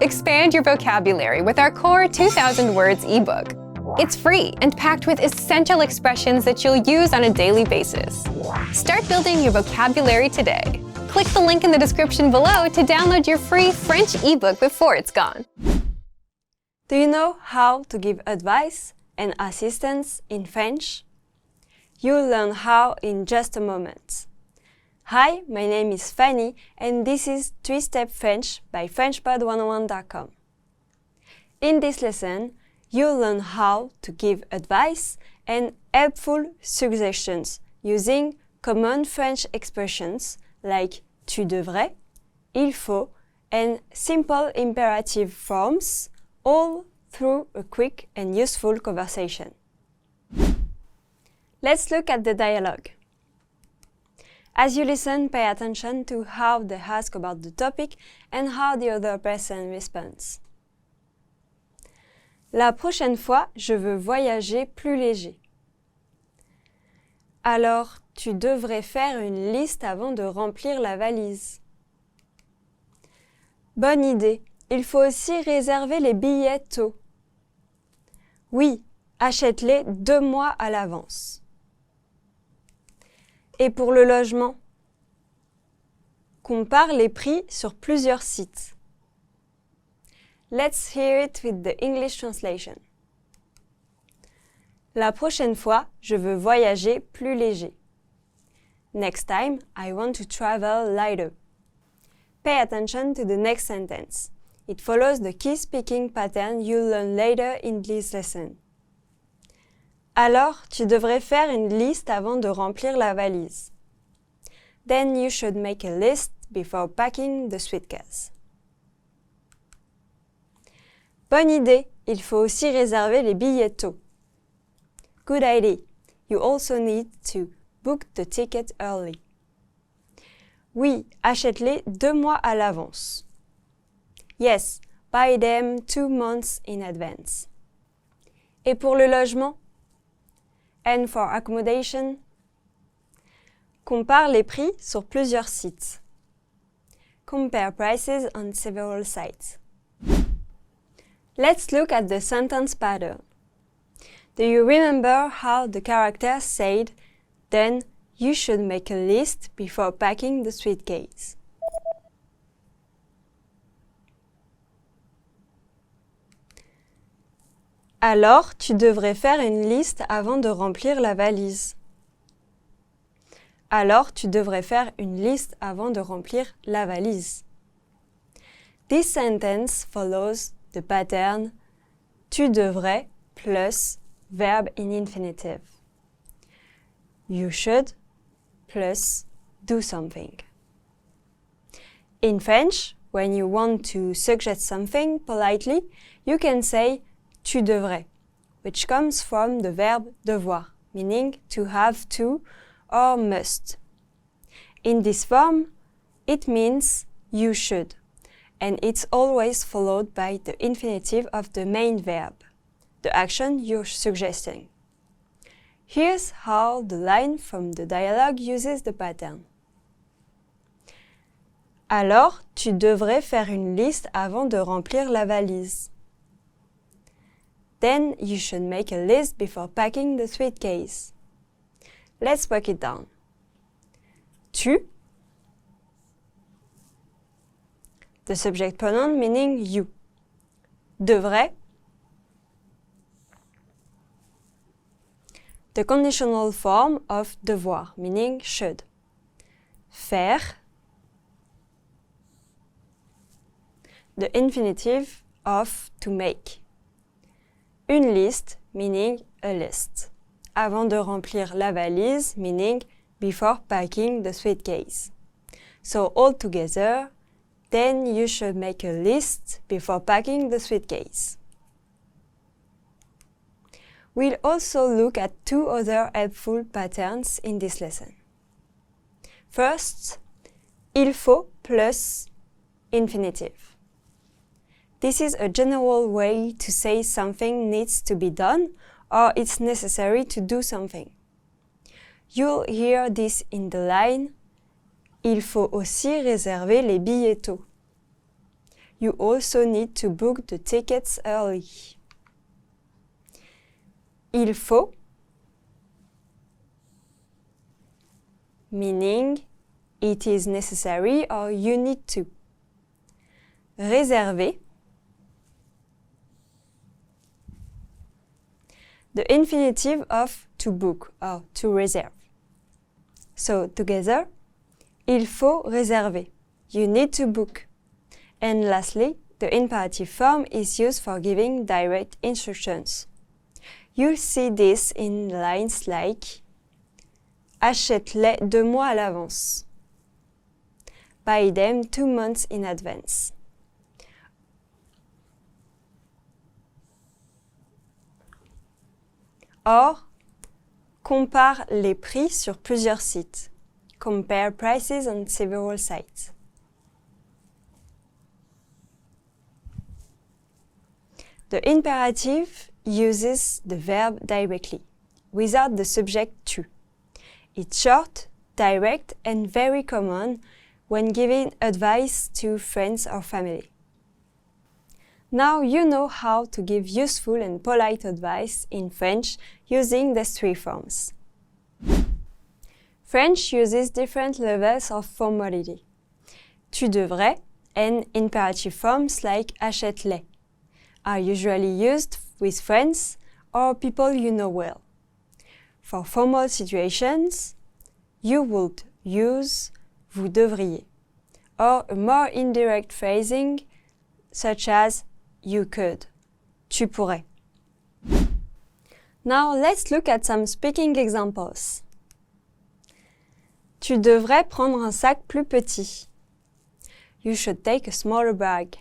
Expand your vocabulary with our core 2,000 words ebook. It's free and packed with essential expressions that you'll use on a daily basis. Start building your vocabulary today. Click the link in the description below to download your free French ebook before it's gone. Do you know how to give advice and assistance in French? You'll learn how in just a moment. Hi, my name is Fanny, and this is 3-Step French by FrenchPod101.com. In this lesson, you'll learn how to give advice and helpful suggestions using common French expressions like tu devrais, il faut, and simple imperative forms, all through a quick and useful conversation. Let's look at the dialogue. As you listen, pay attention to how they ask about the topic and how the other person responds. La prochaine fois, je veux voyager plus léger. Alors, tu devrais faire une liste avant de remplir la valise. Bonne idée. Il faut aussi réserver les billets tôt. Oui, achète-les 2 mois à l'avance. Et pour le logement, compare les prix sur plusieurs sites. Let's hear it with the English translation. La prochaine fois, je veux voyager plus léger. Next time, I want to travel lighter. Pay attention to the next sentence. It follows the key speaking pattern you'll learn later in this lesson. Alors, tu devrais faire une liste avant de remplir la valise. Then you should make a list before packing the suitcase. Bonne idée, il faut aussi réserver les billets tôt. Good idea. You also need to book the ticket early. Oui, achète-les 2 mois à l'avance. Yes, buy them 2 months in advance. Et pour le logement? And for accommodation? Compare les prix sur plusieurs sites. Compare prices on several sites. Let's look at the sentence pattern. Do you remember how the character said, then you should make a list before packing the suitcase? Alors, tu devrais faire une liste avant de remplir la valise. Alors, tu devrais faire une liste avant de remplir la valise. This sentence follows the pattern tu devrais plus verb in infinitive. You should plus do something. In French, when you want to suggest something politely, you can say tu devrais, which comes from the verb devoir, meaning to have to or must. In this form, it means you should, and it's always followed by the infinitive of the main verb, the action you're suggesting. Here's how the line from the dialogue uses the pattern. Alors, tu devrais faire une liste avant de remplir la valise. Then you should make a list before packing the suitcase. Let's break it down. Tu, the subject pronoun meaning you. Devrais, the conditional form of devoir meaning should. Faire, the infinitive of to make. Une liste, meaning a list. Avant de remplir la valise, meaning before packing the suitcase. So all together, then you should make a list before packing the suitcase. We'll also look at 2 other helpful patterns in this lesson. First, il faut plus infinitive. This is a general way to say something needs to be done or it's necessary to do something. You'll hear this in the line « Il faut aussi réserver les billets tôt ». You also need to book the tickets early. Il faut, meaning it is necessary or you need to. Réserver, the infinitive of to book or to reserve. So together, il faut réserver. You need to book. And lastly, the imperative form is used for giving direct instructions. You'll see this in lines like achète-les 2 mois à l'avance. Buy them 2 months in advance. Or, compare les prix sur plusieurs sites. Compare prices on several sites. The imperative uses the verb directly, without the subject to. It's short, direct, and very common when giving advice to friends or family. Now you know how to give useful and polite advice in French using these 3 forms. French uses different levels of formality. Tu devrais and imperative forms like achète-les are usually used with friends or people you know well. For formal situations, you would use vous devriez, or a more indirect phrasing such as you could, tu pourrais. Now let's look at some speaking examples. Tu devrais prendre un sac plus petit. You should take a smaller bag.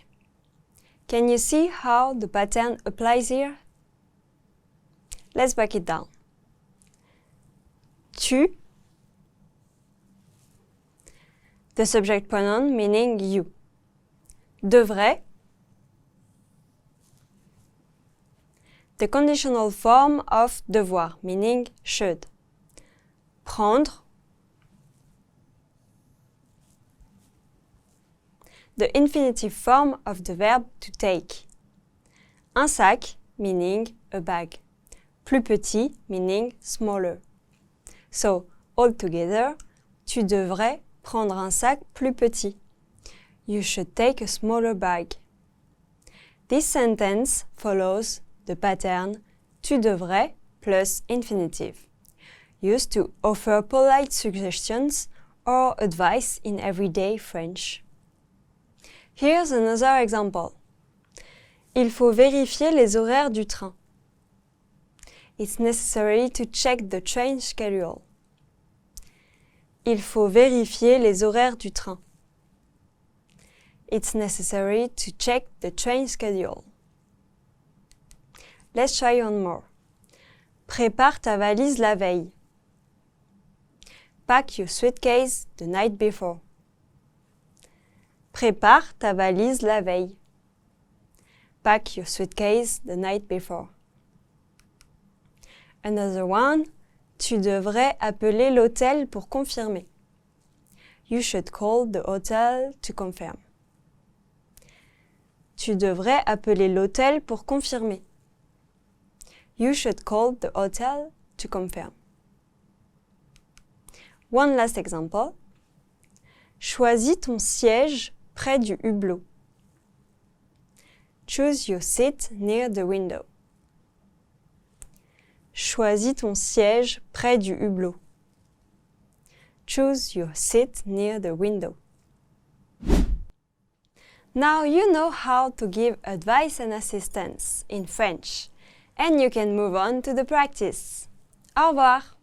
Can you see how the pattern applies here? Let's break it down. Tu, the subject pronoun meaning you. Devrais, the conditional form of devoir meaning should. Prendre, the infinitive form of the verb to take. Un sac meaning a bag. Plus petit meaning smaller. So, all together, tu devrais prendre un sac plus petit. You should take a smaller bag. This sentence follows the pattern tu devrais plus infinitive, used to offer polite suggestions or advice in everyday French. Here's another example. Il faut vérifier les horaires du train. It's necessary to check the train schedule. Il faut vérifier les horaires du train. It's necessary to check the train schedule. Let's try one more. Prépare ta valise la veille. Pack your suitcase the night before. Prépare ta valise la veille. Pack your suitcase the night before. Another one, tu devrais appeler l'hôtel pour confirmer. You should call the hotel to confirm. Tu devrais appeler l'hôtel pour confirmer. You should call the hotel to confirm. One last example. Choisis ton siège près du hublot. Choose your seat near the window. Choisis ton siège près du hublot. Choose your seat near the window. Now you know how to give advice and assistance in French, and you can move on to the practice. Au revoir!